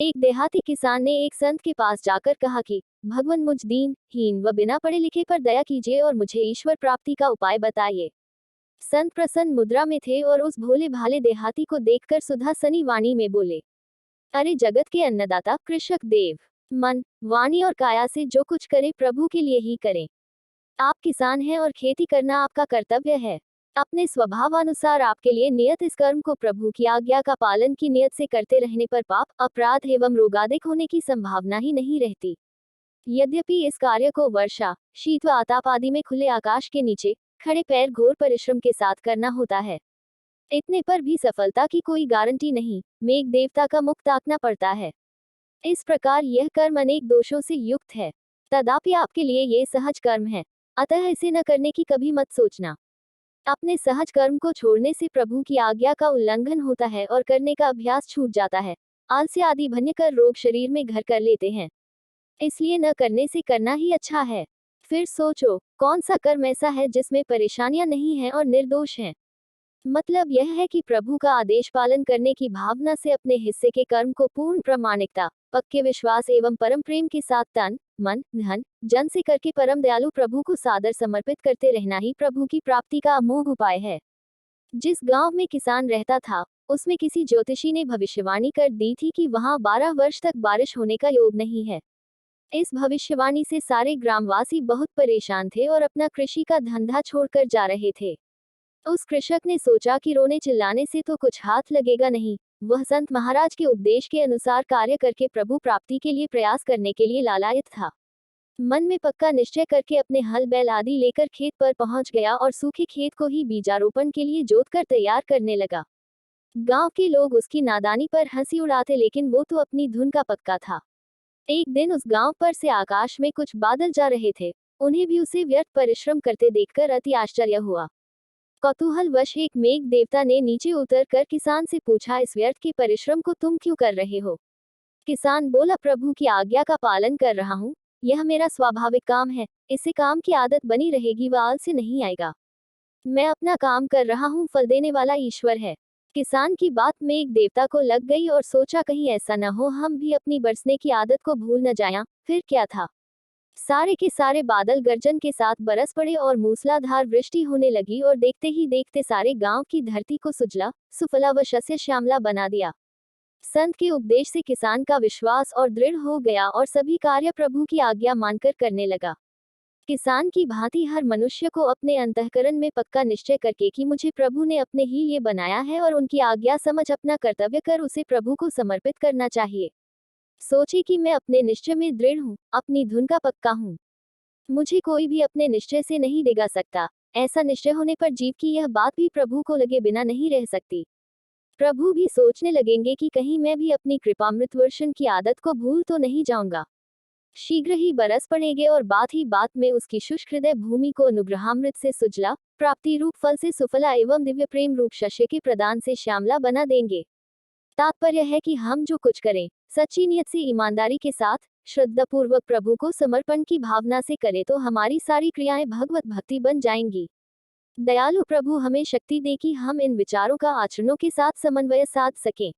एक देहाती किसान ने एक संत के पास जाकर कहा कि भगवान, मुझ दीन हीन व बिना पढ़े लिखे पर दया कीजिए और मुझे ईश्वर प्राप्ति का उपाय बताइए। संत प्रसन्न मुद्रा में थे और उस भोले भाले देहाती को देखकर सुधा सनी वाणी में बोले, अरे जगत के अन्नदाता कृषक देव, मन वाणी और काया से जो कुछ करे प्रभु के लिए ही करें। आप किसान हैं और खेती करना आपका कर्तव्य है। अपने स्वभावानुसार आपके लिए नियत इस कर्म को प्रभु की आज्ञा का पालन की नियत से करते रहने पर पाप, अपराध एवं रोगादिक होने की संभावना ही नहीं रहती। यद्यपि इस कार्य को वर्षा, शीत व आताप आदि में खुले आकाश के नीचे खड़े पैर घोर परिश्रम के साथ करना होता है। इतने पर भी सफलता की कोई गारंटी नहीं, मेघ देवता का मुख ताकना पड़ता है। इस प्रकार यह कर्म अनेक दोषों से युक्त है। तथापि आपके लिए ये सहज कर्म है, अतः इसे न करने की कभी मत सोचना। अपने सहज कर्म को छोड़ने से प्रभु की आज्ञा का उल्लंघन होता है और करने का अभ्यास छूट जाता है। आलस्य आदि भयंकर रोग शरीर में घर कर लेते हैं, इसलिए न करने से करना ही अच्छा है। फिर सोचो, कौन सा कर्म ऐसा है जिसमें परेशानियां नहीं हैं और निर्दोष हैं। मतलब यह है कि प्रभु का आदेश पालन करने की भावना से अपने हिस्से के कर्म को पूर्ण प्रामाणिकता, पक्के विश्वास एवं परम प्रेम के साथ तन, मन, धन, जन से करके परम दयालु प्रभु को सादर समर्पित करते रहना ही प्रभु की प्राप्ति का अमोघ उपाय है। जिस गांव में किसान रहता था, उसमें किसी ज्योतिषी ने भविष्यवाणी कर दी थी कि वहां 12 वर्ष तक बारिश होने का योग नहीं है। इस भविष्यवाणी से सारे ग्रामवासी बहुत परेशान थे और अपना कृषि का धंधा छोड़कर जा रहे थे। उस कृषक ने सोचा कि रोने चिल्लाने से तो कुछ हाथ लगेगा नहीं। वह संत महाराज के उपदेश के अनुसार कार्य करके प्रभु प्राप्ति के लिए प्रयास करने के लिए लालायित था। मन में पक्का निश्चय करके अपने हल बैल आदि लेकर खेत पर पहुंच गया और सूखे खेत को ही बीजारोपण के लिए जोतकर तैयार करने लगा। गांव के लोग उसकी नादानी पर हंसी उड़ाते, लेकिन वो तो अपनी धुन का पक्का था। एक दिन उस गांव पर से आकाश में कुछ बादल जा रहे थे। उन्हें भी उसे व्यर्थ परिश्रम करते देखकर अति आश्चर्य हुआ। कौतूहलवश एक मेघ देवता ने नीचे उतरकर किसान से पूछा, इस व्यर्थ के परिश्रम को तुम क्यों कर रहे हो? किसान बोला, प्रभु की आज्ञा का पालन कर रहा हूँ, यह मेरा स्वाभाविक काम है। इससे काम की आदत बनी रहेगी व आलस्य नहीं आएगा। मैं अपना काम कर रहा हूँ, फल देने वाला ईश्वर है। किसान की बात मेघ देवता को लग गई और सोचा, कहीं ऐसा न हो हम भी अपनी बरसने की आदत को भूल न जाएं। फिर क्या था, सारे के सारे बादल गर्जन के साथ बरस पड़े और मूसलाधार वृष्टि होने लगी और देखते ही देखते सारे गांव की धरती को सुजला, सुफला व शस्य श्यामला बना दिया। संत के उपदेश से किसान का विश्वास और दृढ़ हो गया और सभी कार्य प्रभु की आज्ञा मानकर करने लगा। किसान की भांति हर मनुष्य को अपने अंतःकरण में पक्का निश्चय करके कि मुझे प्रभु ने अपने ही लिए बनाया है और उनकी आज्ञा समझ अपना कर्तव्य कर उसे प्रभु को समर्पित करना चाहिए। सोचे कि मैं अपने निश्चय में दृढ़ हूँ, अपनी धुन का पक्का हूँ, मुझे कोई भी अपने निश्चय से नहीं डिगा सकता। ऐसा निश्चय होने पर जीव की यह बात भी प्रभु को लगे बिना नहीं रह सकती। प्रभु भी सोचने लगेंगे कि कहीं मैं भी अपनी कृपामृत वर्षण की आदत को भूल तो नहीं जाऊंगा। शीघ्र ही बरस पड़ेंगे और बात ही बात में उसकी शुष्क हृदय भूमि को अनुग्रहामृत से सुजला, प्राप्ति रूप फल से सुफला एवं दिव्य प्रेम रूप शस्य के प्रदान से श्यामला बना देंगे। तात्पर्य है कि हम जो कुछ करें, सच्ची नियत से ईमानदारी के साथ श्रद्धापूर्वक प्रभु को समर्पण की भावना से करें तो हमारी सारी क्रियाएं भगवत भक्ति बन जाएंगी। दयालु प्रभु हमें शक्ति दे कि हम इन विचारों का आचरणों के साथ समन्वय साध सकें।